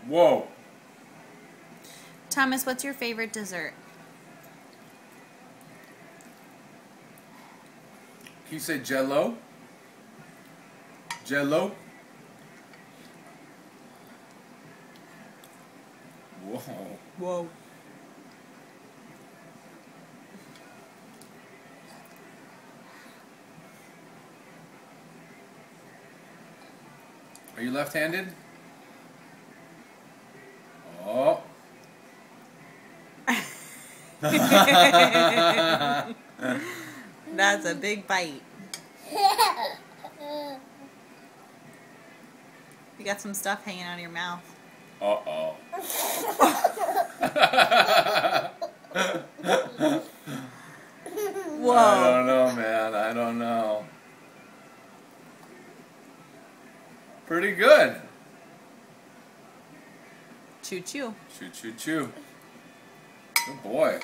Whoa. Thomas, what's your favorite dessert? Can you say Jell-O? Jell-O? Whoa. Whoa. Are you left-handed? Oh. That's a big bite. You got some stuff hanging out of your mouth. Uh-oh. Whoa. I don't know, man. I don't know. Pretty good. Choo choo. Choo choo choo. Good boy.